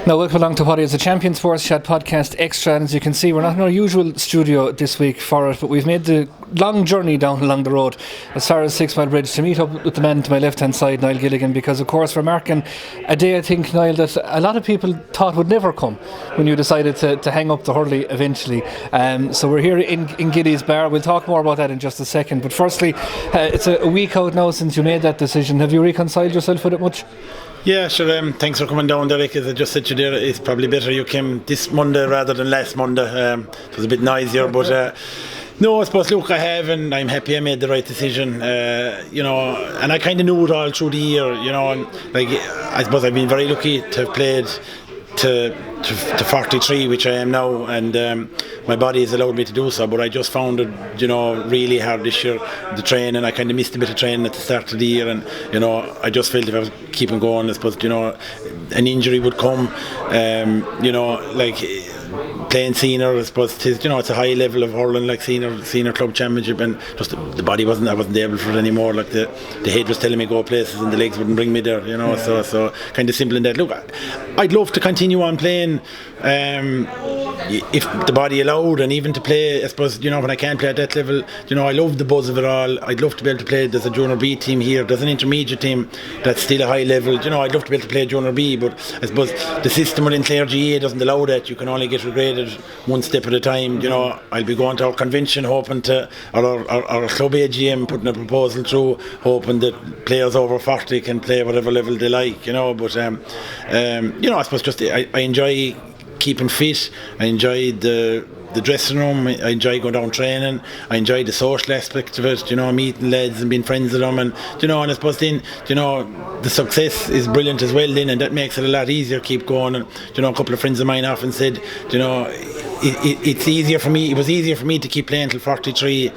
Now, welcome along to what is the Champion Sports Chat Podcast Extra. And as you can see, we're not in our usual studio this week for it, but we've made the long journey down along the road as far as 6 Mile Bridge to meet up with the man to my left-hand side, Niall Gilligan, because, of course, we're marking a day, I think, Niall, that a lot of people thought would never come when you decided to hang up the hurley eventually. So we're here in Gilly's Bar. We'll talk more about that in just a second. But firstly, it's a week out now since you made that decision. Have you reconciled yourself with it much? Yeah, sure. Thanks for coming down, Derek. As I just said to you there, it's probably better you came this Monday rather than last Monday. It was a bit noisier, but no, I suppose, look, I have, and I'm happy I made the right decision. And I kind of knew it all through the year, and like, I suppose I've been very lucky to have played to 43, which I am now, and my body has allowed me to do so, but I just found it really hard this year, the training. I kind of missed a bit of training at the start of the year, and I just felt if I was keeping going, I suppose an injury would come, like playing senior, I suppose it's a high level of hurling, like senior club championship, and just the body I wasn't able for it anymore. Like the head was telling me go places and the legs wouldn't bring me there, so kind of simple in that. Look, I'd love to continue on playing if the body allowed, and even to play, I suppose, when I can't play at that level, I love the buzz of it all. I'd love to be able to play. There's a junior B team here, there's an intermediate team that's still a high level, I'd love to be able to play junior B, but I suppose the system within Clare GA doesn't allow that. You can only get regraded one step at a time. I'll be going to our convention hoping to, or our club AGM putting a proposal through, hoping that players over 40 can play whatever level they like, but I suppose just I enjoy keeping fit. I enjoy the dressing room. I enjoy going down training. I enjoy the social aspect of it, meeting lads and being friends with them, and and I suppose then the success is brilliant as well then, and that makes it a lot easier to keep going. And a couple of friends of mine often said it's easier for me, it was easier for me to keep playing till 43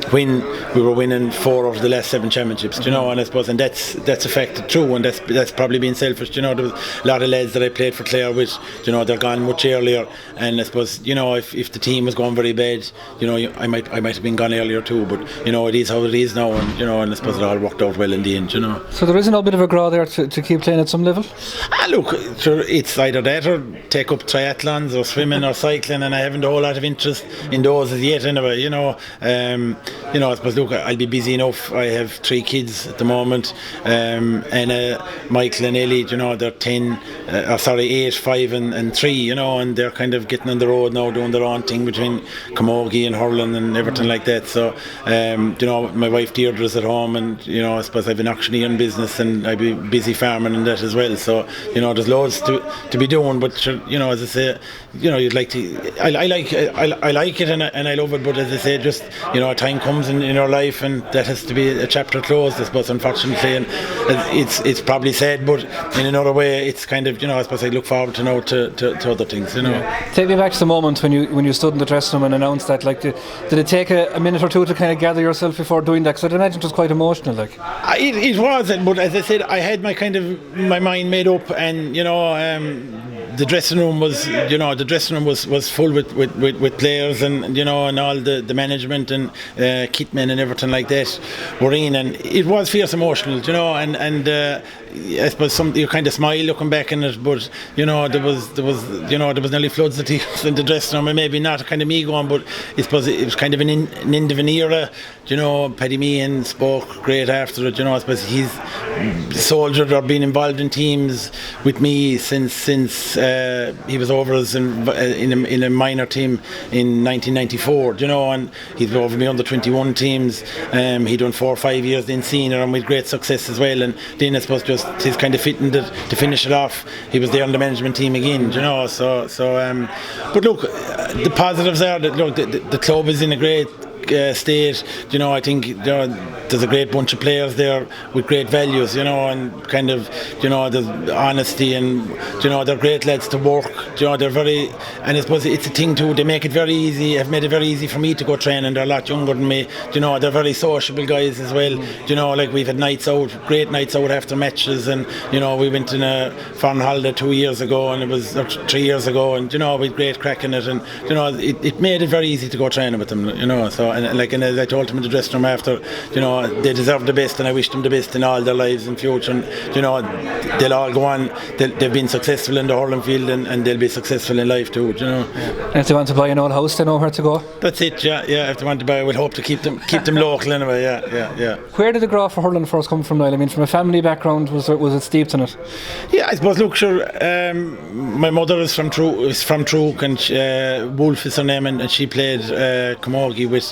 when we were winning 4 of the last 7 championships, and I suppose, and that's a fact true, and that's probably being selfish. There was a lot of lads that I played for Clare with, they're gone much earlier, and I suppose, if the team was going very bad, I might have been gone earlier too, but it is how it is now, and I suppose it all worked out well in the end, So there isn't a bit of a grow there to keep playing at some level? Look, it's either that or take up triathlons or swimming or cycling, and I haven't a whole lot of interest in those as yet anyway, I suppose, look, I'll be busy enough. I have 3 kids at the moment, and Michael and Ellie, they're 8, 5 and 3, and they're kind of getting on the road now, doing their own thing between camogie and hurling and everything like that. So, my wife Deirdre's at home, and I suppose I've an auctioneering business, and I'll be busy farming and that as well. So, there's loads to be doing. But as I say, you'd like to. I like it, and I love it. But as I say, just a time comes in our life, and that has to be a chapter closed, I suppose, unfortunately, and it's probably sad, but in another way it's kind of, I suppose I look forward to now to other things, Take me back to the moment when you stood in the dressing room and announced that. Like, did it take a minute or two to kind of gather yourself before doing that? Because I'd imagine it was quite emotional, like. It was, but as I said, I had my mind made up, and the dressing room was full with players, and and all the management and kitmen and everything like that were in, and it was fierce emotional, and I suppose you kind of smile looking back in it, but there was nearly floods of tears in the dressing room, and maybe not kind of me going, but I suppose it was kind of an end of an era. Paddy Meehan spoke great after it. I suppose he's soldiered or been involved in teams with me since he was over us in a minor team in 1994. And he's over me under 21 teams. He done 4 or 5 years in senior, and with great success as well. And then I suppose just his kind of fitting to finish it off, he was there on the management team again. But look, the positives are that look, the club is in a great state. I think there's a great bunch of players there with great values, and kind of, there's honesty, and they're great lads to work. They're very, and I suppose it's a thing too. They make it very easy. Have made it very easy for me to go training. They're a lot younger than me. They're very sociable guys as well. Like we've had nights out, great nights out after matches, and we went in a foreign holiday 2 years ago, and it was 3 years ago, and we had great crack in it, and it made it very easy to go training with them. So and as I told them in the dressing room after, they deserve the best, and I wish them the best in all their lives in future. And they'll all go on. They've been successful in the hurling field, and they'll be successful in life too. And if they want to buy an old house, they know where to go. That's it. Yeah. If they want to buy, we'll hope to keep them local anyway. Yeah. Where did the graft for hurling first come from, Niall? I mean, from a family background, was it steeped in it? Yeah, I suppose. Look, sure. My mother is from Truk, and Wolf is her name, and she played camogie with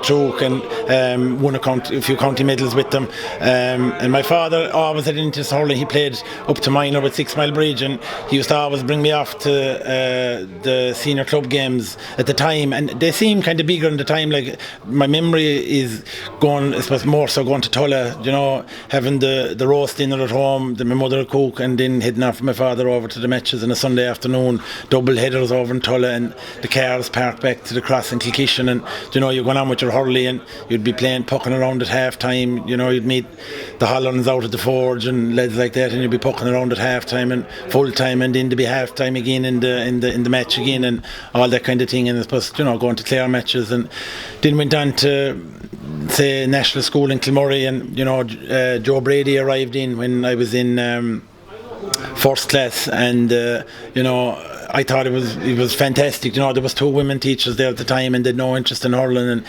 Truk, and won a few county medals with them. And my father always had interest in hurling. He played up to minor with 6 Mile Bridge, and he used to always bring me off to the senior club games at the time, and they seemed kind of bigger in the time. Like, my memory is going, I suppose, more so going to Tulla, having the roast dinner at home, my mother would cook, and then heading off with my father over to the matches on a Sunday afternoon, double headers over in Tulla, and the cars parked back to the cross in Kilkishen, and you're going on with your hurley, and you'd be playing pucking around at half time. You'd meet the Hollands out at the Forge and lads like that, and you'd be pucking around at half time and full time, and then to be half time again in the match again, and all that kind of thing. And I suppose going to Clare matches, and then went on to say national school in Kilmurray, and Joe Brady arrived in when I was in first class, and I thought it was fantastic. There was 2 women teachers there at the time, and they'd no interest in hurling, and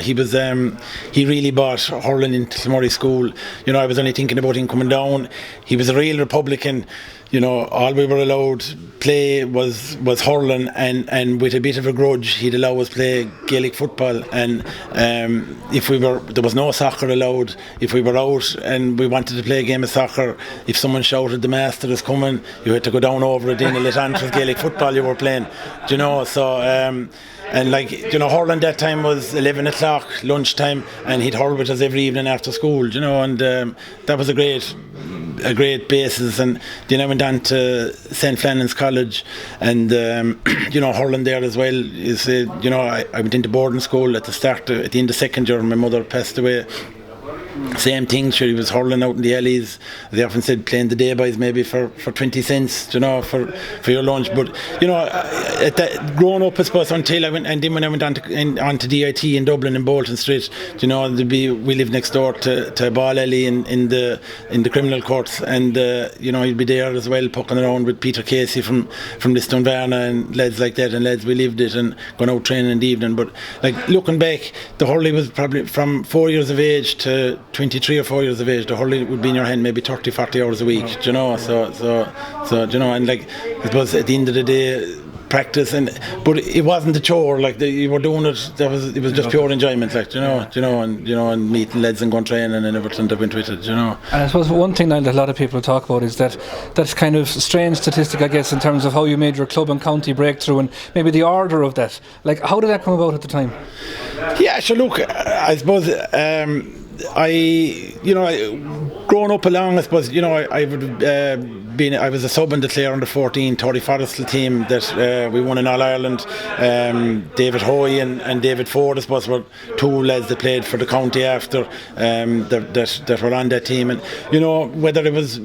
he really brought hurling into Kilmurray school. I was only thinking about him coming down. He was a real Republican. All we were allowed play was hurling, and with a bit of a grudge, he'd allow us play Gaelic football. And there was no soccer allowed. If we were out and we wanted to play a game of soccer, if someone shouted the master is coming, you had to go down over it in and let on it was Gaelic football you were playing. So. And hurling that time was 11 o'clock lunchtime, and he'd hurl with us every evening after school, and that was a great basis. And then I went on to St. Flannan's College, and hurling there as well is I went into boarding school at the end of second year. My mother passed away. Same thing, sure, he was hurling out in the alleys. They often said playing the day boys maybe for 20 cents, for your lunch. But growing up, I suppose, until I went, and then when I went on to DIT in Dublin in Bolton Street, we lived next door to a ball alley in the criminal courts, and you'd be there as well, poking around with Peter Casey from Listonvarna and lads like that, and lads we lived it, and going out training in the evening. But looking back, the hurley was probably from 4 years of age to 23 or 4 years of age. The hurley would be in your hand maybe 30-40 hours a week. So and it was at the end of the day practice, but it wasn't a chore. You were doing it. It was just pure enjoyment. And meeting lads and going training and everything that went with it. And I suppose one thing now that a lot of people talk about is that's kind of strange statistic, I guess, in terms of how you made your club and county breakthrough, and maybe the order of that. How did that come about at the time? Yeah, so look, I suppose. Growing up along, I suppose, I would I was a sub in the Clare under 14 Torry Forrestal team that we won in All Ireland. David Hoy and David Ford, I suppose, were 2 lads that played for the county after that were on that team. And whether it was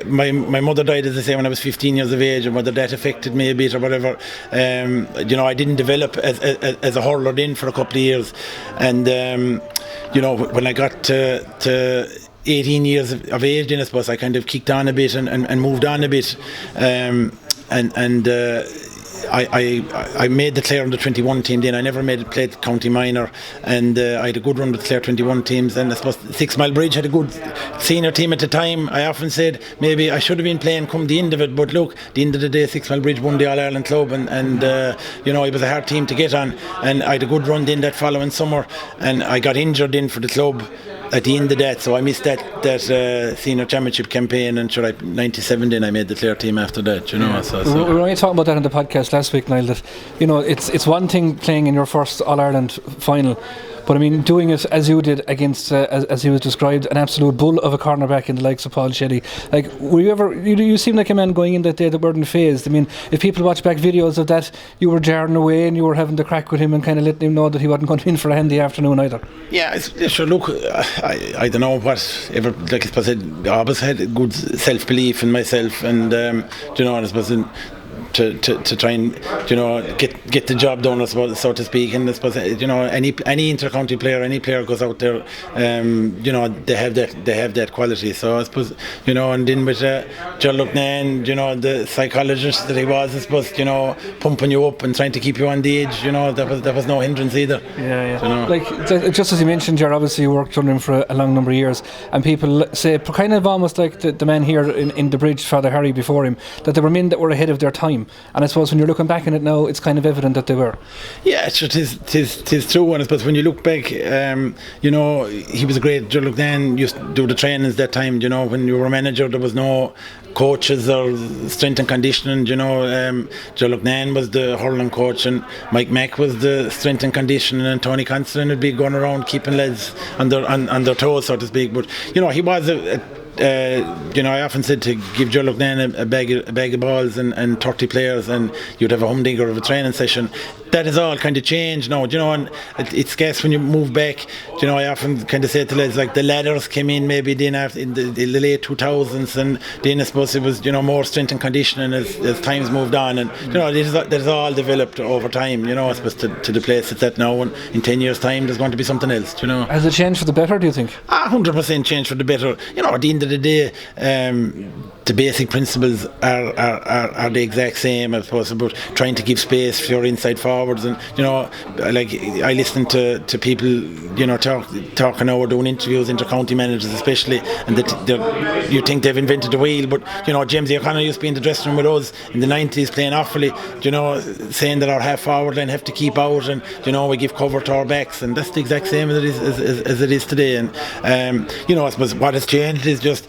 my mother died, as I say, when I was 15 years of age, and whether that affected me a bit or whatever, I didn't develop as a hurler then for a couple of years, and when I got to 18 years of age, then I suppose I kind of kicked on a bit and moved on a bit, I made the Clare under 21 team then. I never played county minor, and I had a good run with Clare 21 teams, and I suppose 6 Mile Bridge had a good senior team at the time. I often said maybe I should have been playing come the end of it, but look, the end of the day 6 Mile Bridge won the All Ireland club, and it was a hard team to get on, and I had a good run then that following summer, and I got injured in for the club at the end of that, so I missed that senior championship campaign, and 97 then I made the Clare team after that. We were only talking about that in the podcast last week, Niall, that it's one thing playing in your first All Ireland final, but I mean doing it as you did against as he was described, an absolute bull of a cornerback in the likes of Paul Shelley. Were you ever? You seemed like a man going in that day that weren't phased. I mean, if people watch back videos of that, you were jarring away and you were having the crack with him and kind of letting him know that he wasn't going to be in for a handy afternoon either. Yeah, sure. Look, I don't know whatever. Like I suppose I always had good self-belief in myself, and I suppose to try and get the job done, I suppose, so to speak. And I suppose any inter-county player, any player goes out there, they have that quality. So I suppose and then with Ger Loughnane, the psychologist that he was, I suppose, pumping you up and trying to keep you on the edge, that was no hindrance either. Yeah. Like just as you mentioned, Ger, obviously you worked under him for a long number of years, and people say kind of almost like the men here in the bridge, Father Harry before him, that there were men that were ahead of their time. And I suppose when you're looking back on it now, it's kind of evident that they were. Yeah, it is true. And I suppose when you look back, he was a great. Ger Loughnane used to do the trainings that time. When you were a manager, there was no coaches or strength and conditioning. Ger Loughnane was the hurling coach, and Mike Mack was the strength and conditioning, and Tony Considine would be going around keeping lads on their toes, so to speak. But he was I often said to give Ger Loughnane a bag of balls and 30 players, and you'd have a humdinger of a training session. That has all kind of changed now, and it's scarce when you move back. I often kind of say to lads, like the ladders came in maybe then after in the late 2000s, and then I suppose it was more strength and conditioning as times moved on, and that is all developed over time. I suppose to the place it's at now, and in 10 years' time there's going to be something else. Has it changed for the better, do you think? 100% changed for the better. At the end of the day, the basic principles are the exact same, I suppose, about trying to give space for your inside forwards. And like I listen to people talking now or doing interviews, inter-county managers especially, and you think they've invented the wheel, but James O'Connor used to be in the dressing room with us in the 90s playing awfully, saying that our half forward line have to keep out, and we give cover to our backs, and that's the exact same as it is today. And I suppose what has changed is just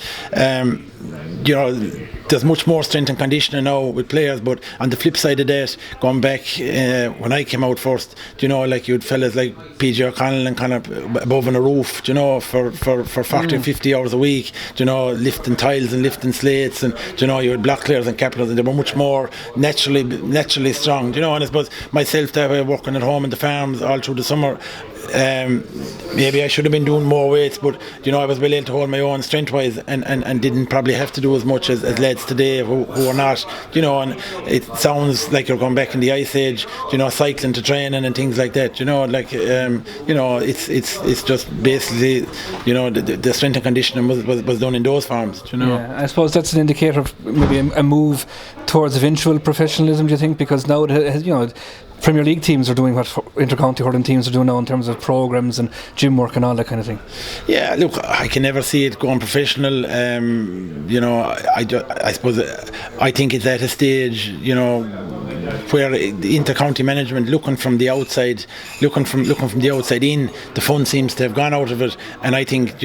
there's much more strength and conditioning now with players, but on the flip side of that, going back when I came out first, like you had fellas like PJ O'Connell and kind of above on a roof, for 40 or 50 hours a week, lifting tiles and lifting slates, and you had block clears and capitals, and they were much more naturally strong, and I suppose myself that way working at home in the farms all through the summer, maybe I should have been doing more weights, but I was well able to hold my own strength wise, and didn't probably have to do as much as lads today who are not, and it sounds like you're going back in the ice age, cycling to training and things like that, it's just basically, the strength and conditioning was done in those farms, Yeah, I suppose that's an indicator of maybe a move towards eventual professionalism, do you think? Because now it has, Premier League teams are doing what inter-county hurling teams are doing now in terms of programmes and gym work and all that kind of thing. Yeah, look, I can never see it going professional. I suppose I think it's at a stage, where the inter-county management looking from the outside in, the fun seems to have gone out of it, and I think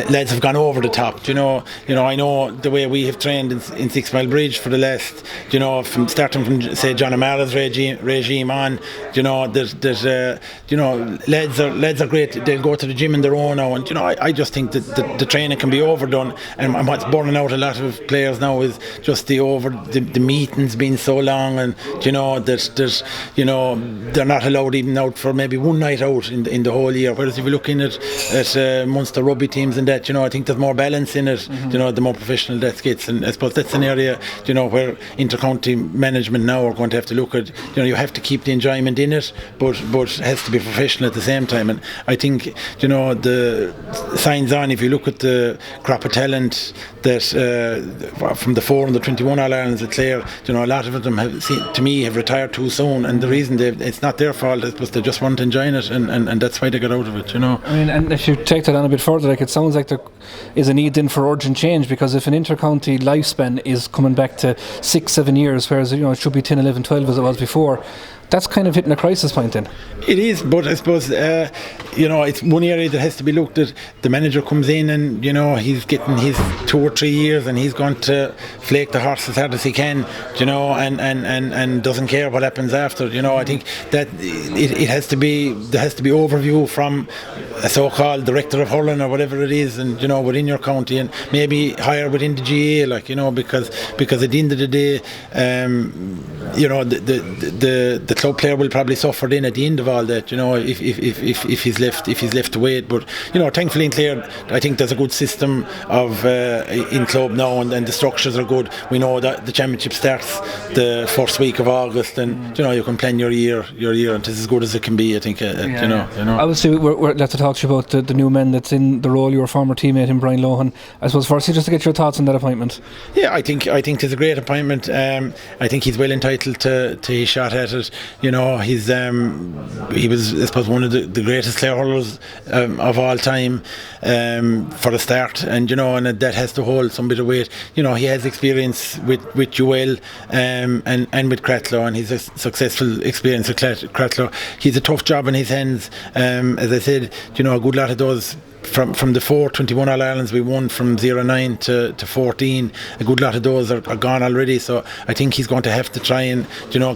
lads have gone over the top. I know the way we have trained in 6 Mile Bridge for the last, starting from say John O'Mara's regime on, there's lads are great. They'll go to the gym in their own now, and I just think that the training can be overdone, and what's burning out a lot of players now is just the meetings being so long, and there's they're not allowed even out for maybe one night out in the whole year. Whereas if you're looking at Munster rugby teams and that, I think there's more balance in it. The more professional that gets, and I suppose that's an area where inter-county management now are going to have to look at. You have to keep the enjoyment in it, but it has to be professional at the same time. And I think the signs on, if you look at the crop of talent that from the 4 and the 21 All Irelands at Clare, a lot of them have retired too soon, and the reason it's not their fault, it was they just weren't enjoying it, and that's why they got out of it. I mean, and if you take that on a bit further, like it sounds like there is a need then for urgent change, because if an inter-county lifespan is coming back to 6-7 years, whereas it should be 10, 11, 12 as it was before, that's kind of hitting a crisis point then. It is, but I suppose it's one area that has to be looked at. The manager comes in and he's getting his 2 or 3 years, and he's going to flake the horse as hard as he can, and doesn't care what happens after. I think that it has to be, there has to be overview from a so-called director of hurling or whatever it is, and within your county, and maybe higher within the GAA, because at the end of the day, the club player will probably suffer then at the end of all that, if he's left to wait. But thankfully in Clare, I think there's a good system of in club now, and the structures are good. We know that the championship starts the first week of August, and you can plan your year, and it's as good as it can be. I think Obviously, we're let's talk to you about the new men that's in the role. Your former teammate in Brian Lohan. I suppose firstly, just to get your thoughts on that appointment. Yeah, I think it's a great appointment. I think he's well entitled to his shot at it. He was, I suppose, one of the greatest Clare hurlers of all time for a start, and and that has to hold some bit of weight. He has experience with UL and with Cratloe, and he's a successful experience with Cratloe. He's a tough job in his hands. As I said, a good lot of those from the 421 All-Irelands we won from 09 to 14, a good lot of those are gone already, so I think he's going to have to try and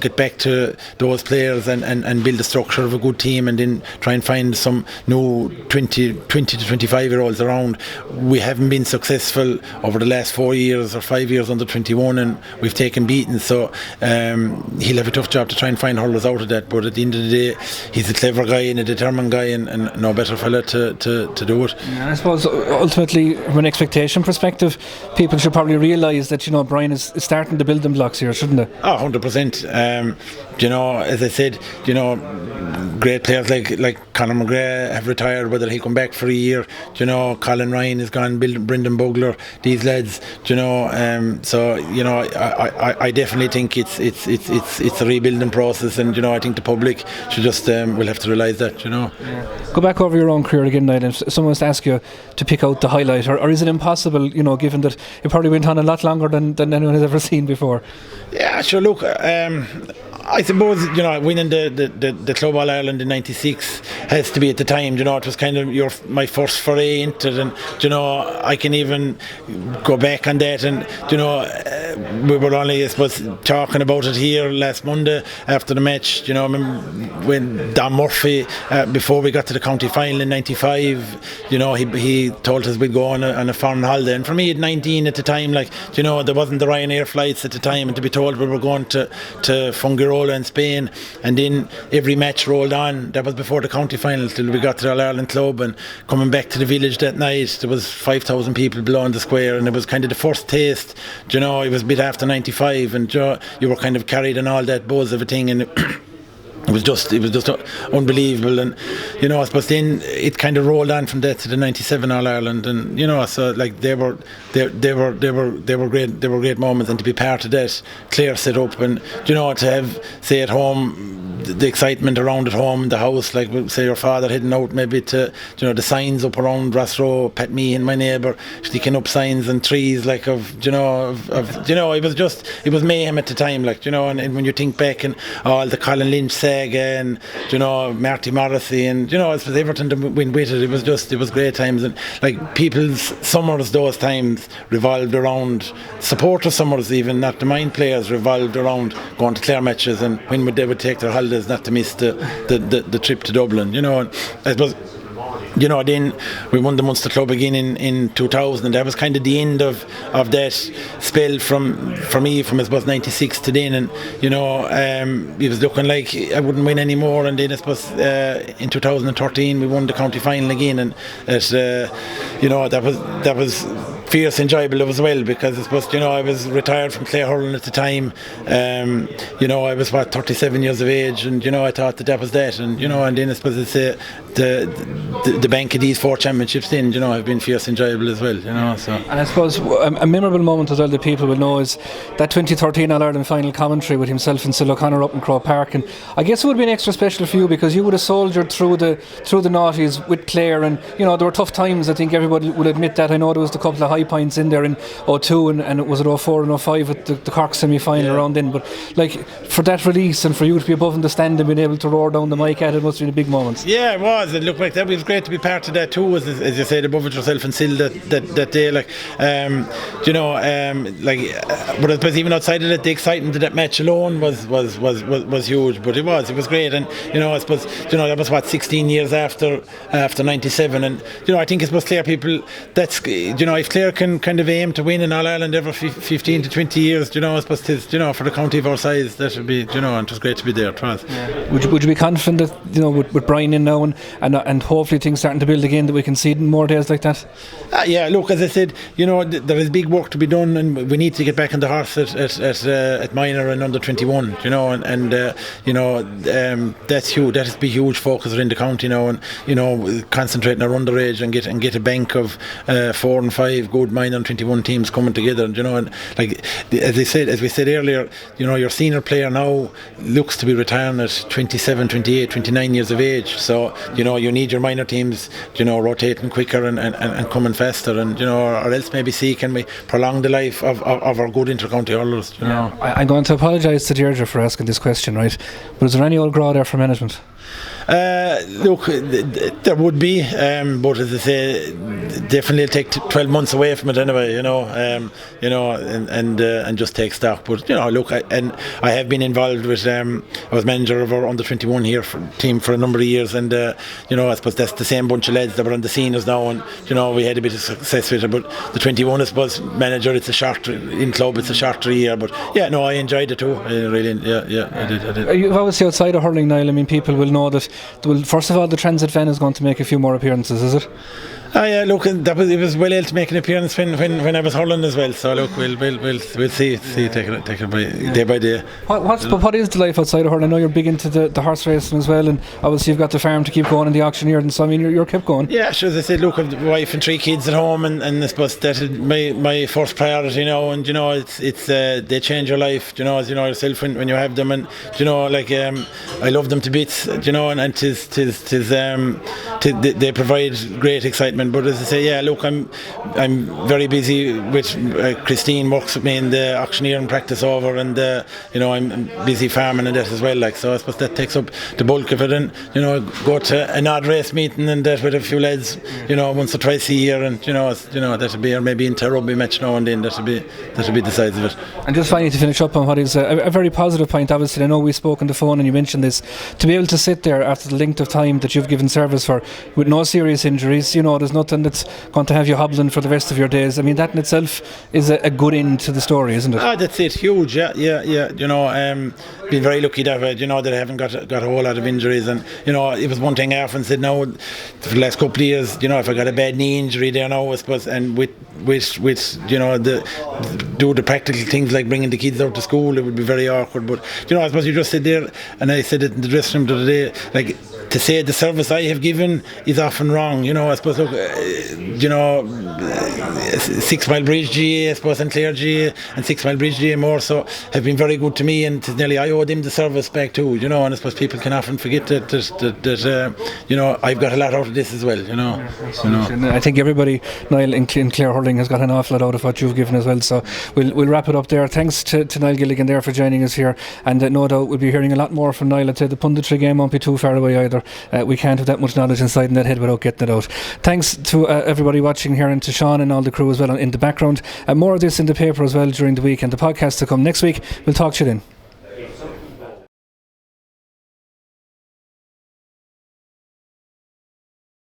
get back to those players and build a structure of a good team, and then try and find some new 20 to 25 year olds around. We haven't been successful over the last 4 years or 5 years under 21, and we've taken beatings, so he'll have a tough job to try and find hurlers out of that. But at the end of the day, he's a clever guy and a determined guy, and no better fella to do it. Yeah, I suppose ultimately, from an expectation perspective, people should probably realise that Brian is starting to build them blocks here, shouldn't they? 100%. As I said, great players like Conor McGrath have retired, whether he'll come back for a year. Colin Ryan is gone, Brendan Bugler, these lads. I definitely think it's a rebuilding process, and I think the public should just will have to realise that. Yeah. Go back over your own career again, Niall. If someone was to ask you to pick out the highlight, or is it impossible? Given that it probably went on a lot longer than anyone has ever seen before. Yeah, sure. Look, I suppose winning the Club All Ireland in '96 has to be at the time. It was kind of my first foray into it, and I can even go back on that, and we were only, I suppose, talking about it here last Monday after the match. When Don Murphy, before we got to the county final in '95, he told us we'd go on a foreign holiday, and for me at 19 at the time, there wasn't the Ryanair flights at the time, and to be told we were going to Fungirola in Spain, and then every match rolled on. That was before the county final till we got to the All-Ireland club, and coming back to the village that night, there was 5,000 people below on the square, and it was kind of the first taste. It was a bit after 95, and you were kind of carried on all that buzz of a thing, and it was just unbelievable. And I suppose then it kind of rolled on from that to the '97 All Ireland, and so they were great moments, and to be part of that Clare set up, and to have, say, at home, the excitement around at home, the house, like say your father heading out maybe to the signs up around Ross Row, Pat Meehan, my neighbour, sticking up signs and trees it was mayhem at the time, and when you think back, and all the Colin Lynch saga, and Marty Morrissey, and I suppose everything that went with it, it was great times, and people's summers those times revolved around supporter summers, even not the mind players, revolved around going to Clare matches, and when they would take their holidays not to miss the trip to Dublin, and I suppose then we won the Munster Club again in 2000, and that was kind of the end of that spell for me from I suppose 96 to then, and it was looking like I wouldn't win anymore, and then I suppose in 2013 we won the county final again, and that was fierce enjoyable as well, because I suppose I was retired from Clare hurling at the time. I was 37 years of age, and I thought that was that, and and then I suppose it's the bank of these 4 championships then have been fierce enjoyable as well, so. And I suppose a memorable moment as well that people will know is that 2013 All-Ireland final commentary with himself and Sil O'Connor up in Croke Park, and I guess it would have been extra special for you because you would have soldiered through the noughties with Clare, and there were tough times. I think everybody will admit that. I know there was a couple of high points in there in 02 and it was at 04 and 05 at the Cork semi-final around then, but for that release and for you to be above in the stand and being able to roar down the mic at it must have been a big moment. Yeah, it was. It looked like that. It was great to be part of that too, as you said, above it yourself and Sil that day, but I suppose even outside of that, the excitement of that match alone was huge, but it was great, and I suppose that was 16 years after '97, and I think it's most Clare people, that's if Clare American kind of aim to win in All Ireland every 15 to 20 years, I suppose it's, for the county of our size, that should be, and it was great to be there. It was. Yeah. Would you be confident that, with Brian in now and hopefully things starting to build again, that we can see more days like that? Yeah, look, as I said, there is big work to be done, and we need to get back on the horse at minor and under 21, that's huge. That has been a huge focus around the county now, and concentrating on underage and get a bank of 4 and 5 good minor and 21 teams coming together, and like as we said earlier, your senior player now looks to be retiring at 27, 28, 29 years of age, so you need your minor teams rotating quicker and coming faster, and or else maybe can we prolong the life of our good inter-county hurlers. I'm going to apologise to Deirdre for asking this question, right? But is there any old grad there for management? Look, there would be, but as I say, definitely it'll take 12 months away from it anyway, and just take stock. But look, I have been involved with. I was manager of our under 21 here team for a number of years, and I suppose that's the same bunch of lads that were on the seniors now, and we had a bit of success with it. But the 21, I suppose, manager, it's a short in club, it's a shorter year. But I enjoyed it too. Really, I did. You've obviously outside of hurling, Niall. I mean, people will know that. Well, first of all, the Transit van is going to make a few more appearances, is it? Yeah, look, it was well able to make an appearance when I was hurling as well. So look, we'll see, take it day by day. What is the life outside of hurling? I know you're big into the horse racing as well, and obviously you've got the farm to keep going and the auctioneer, and so I mean you're kept going. Yeah, sure. As I said, look, I've a wife and 3 kids at home, and I suppose that is my first priority now. And it's they change your life. As yourself when you have them, and I love them to bits. And they provide great excitement. But as I say, yeah, look, I'm very busy with Christine works with me in the auctioneering practice over, and I'm busy farming and that as well. So I suppose that takes up the bulk of it, and go to an odd race meeting and that with a few lads, once or twice a year, and that'll be, or maybe into a rugby match now and then. That'll be the size of it. And just finally to finish up on what is a very positive point. Obviously, I know we spoke on the phone and you mentioned this. To be able to sit there after the length of time that you've given service for, with no serious injuries, there's nothing that's going to have you hobbling for the rest of your days. I mean, that in itself is a good end to the story, isn't it? That's it. Huge. Yeah. Been very lucky that I haven't got a whole lot of injuries, and it was one thing I often said. Now, for the last couple of years, if I got a bad knee injury there now, I suppose, and with do the practical things like bringing the kids out to school, it would be very awkward. But I suppose you just sit there, and I said it in the dressing room the other day, like, to say the service I have given is often wrong. I suppose, look, 6 Mile Bridge GA, I suppose, and Clare GA and 6 Mile Bridge GA more so have been very good to me, and nearly I owe them the service back too, and I suppose people can often forget that I've got a lot out of this as well, I think everybody, Niall, in Clare hurling has got an awful lot out of what you've given as well, so we'll wrap it up there. Thanks to Niall Gilligan there for joining us here, and no doubt we'll be hearing a lot more from Niall. I'd say the punditry game won't be too far away either. We can't have that much knowledge inside in that head without getting it out. Thanks to everybody watching here, and to Sean and all the crew as well in the background. More of this in the paper as well during the week, and the podcast to come next week. We'll talk to you then.